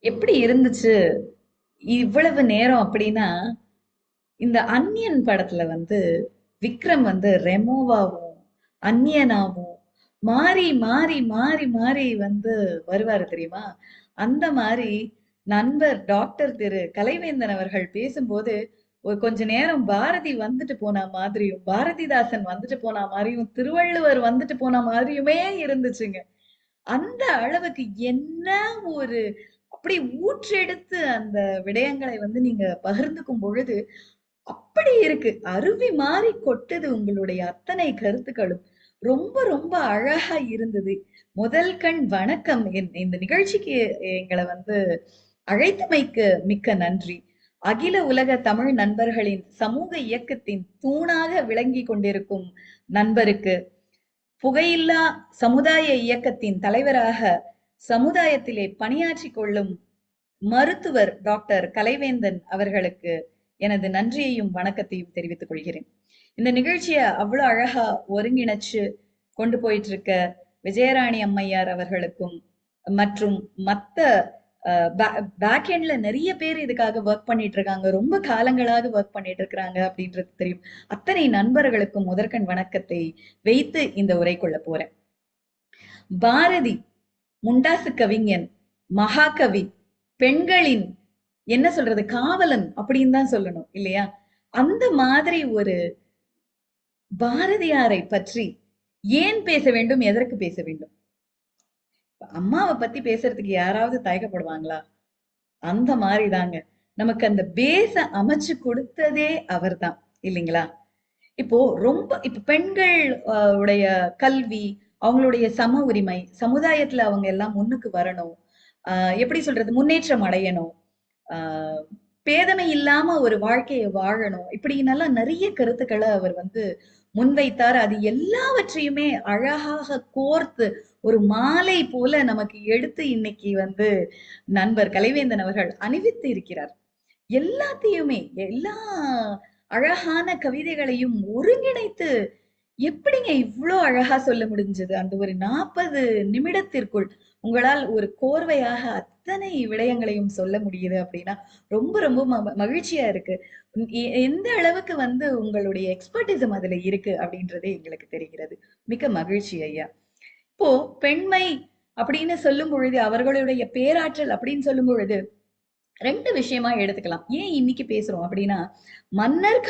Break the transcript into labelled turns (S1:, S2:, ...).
S1: எப்படி இருந்துச்சு இவ்வளவு நேரம் அப்படின்னா, இந்த அந்நியன் படத்துல வந்து விக்ரம் வந்து ரெமோவாவும் அந்நியனாவும் மாறி மாறி மாறி மாறி வந்து வருவாரு தெரியுமா? அந்த மாதிரி நண்பர் டாக்டர் திரு கலைவேந்தன் அவர்கள் பேசும்போது ஒரு கொஞ்ச நேரம் பாரதி வந்துட்டு போன மாதிரியும் பாரதிதாசன் வந்துட்டு போன மாதிரியும் திருவள்ளுவர் வந்துட்டு போன மாதிரியுமே இருந்துச்சுங்க. அந்த அளவுக்கு என்ன ஒரு அப்படி ஊற்றெடுத்து அந்த விடயங்களை வந்து நீங்க பகிர்ந்துக்கும் பொழுது அப்படி இருக்கு. அருவி மாறி கொட்டுது உங்களுடைய அத்தனை கருத்துக்களும். ரொம்ப ரொம்ப அழகா இருந்தது. முதல் கண் வணக்கம். இந்த நிகழ்ச்சிக்கு எங்கள வந்து அழைத்தமைக்கு மிக்க நன்றி. அகில உலக தமிழ் நண்பர்களின் சமூக இயக்கத்தின் தூணாக விளங்கிக் கொண்டிருக்கும் நண்பருக்கு, புகையில்லா சமுதாய இயக்கத்தின் தலைவராக சமுதாயத்திலே பணியாற்றிக் கொள்ளும் மருத்துவர் டாக்டர் கலைவேந்தன் அவர்களுக்கு எனது நன்றியையும் வணக்கத்தையும் தெரிவித்துக் கொள்கிறேன். இந்த நிகழ்ச்சிய அவ்வளவு அழகா ஒருங்கிணைச்சு கொண்டு போயிட்டு இருக்க விஜயராணி அம்மையார் அவர்களுக்கும் மற்றும் மத்த பேக் எண்ட்ல நிறைய பேர் இதுக்காக ஒர்க் பண்ணிட்டு இருக்காங்க, ரொம்ப காலங்களாக ஒர்க் பண்ணிட்டு இருக்கிறாங்க அப்படின்றது தெரியும். அத்தனை நண்பர்களுக்கும் முதற்கண் வணக்கத்தை வைத்து இந்த உரை கொள்ள போறேன். பாரதி முண்டாசு கவிஞன், மகாகவி, பெண்களின் என்ன சொல்றது காவலன் அப்படின்னு தான் சொல்லணும் இல்லையா? அந்த மாதிரி ஒரு பாரதியாரை பற்றி ஏன் பேச வேண்டும், எதற்கு பேச வேண்டும்? அம்மாவை பத்தி பேசுறதுக்கு யாராவது தயக்கப்படுவாங்களா? அந்த மாதிரி தாங்க. நமக்கு அந்த பேச அமைச்சு கொடுத்ததே அவர்தான் இல்லைங்களா? இப்போ ரொம்ப இப்ப பெண்கள் உடைய கல்வி, அவங்களுடைய சம உரிமை, சமுதாயத்துல அவங்க எல்லாம் முன்னுக்கு வரணும், எப்படி சொல்றது, முன்னேற்றம் அடையணும், ஆஹ் பேதமை இல்லாம ஒரு வாழ்க்கையை வாழணும், இப்படின்னெல்லாம் நிறைய கருத்துக்களை அவர் வந்து முன்வைத்தார். அது எல்லாவற்றையுமே அழகாக கோர்த்து ஒரு மாலை போல நமக்கு எடுத்து இன்னைக்கு வந்து நண்பர் கலைவேந்தன் அவர்கள் அணிவித்து இருக்கிறார். எல்லாத்தையுமே எல்லா அழகான கவிதைகளையும் ஒருங்கிணைத்து எப்படிங்க இவ்ளோ அழகா சொல்ல முடிஞ்சது? அந்த ஒரு 40 நிமிடத்திற்குள் உங்களால் ஒரு கோர்வையாக அத்தனை விடயங்களையும் சொல்ல முடியுது அப்படின்னா ரொம்ப ரொம்ப மகிழ்ச்சியா இருக்கு. எந்த அளவுக்கு வந்து உங்களுடைய எக்ஸ்பர்டிசம் அதுல இருக்கு அப்படின்றதே எங்களுக்கு தெரிகிறது. மிக்க மகிழ்ச்சி ஐயா. இப்போ பெண்மை அப்படின்னு சொல்லும் பொழுது, அவர்களுடைய பேராற்றல் அப்படின்னு சொல்லும் பொழுது 2 விஷயமா எடுத்துக்கலாம். ஏன் இன்னைக்கு பேசுறோம் அப்படின்னா, மன்னர்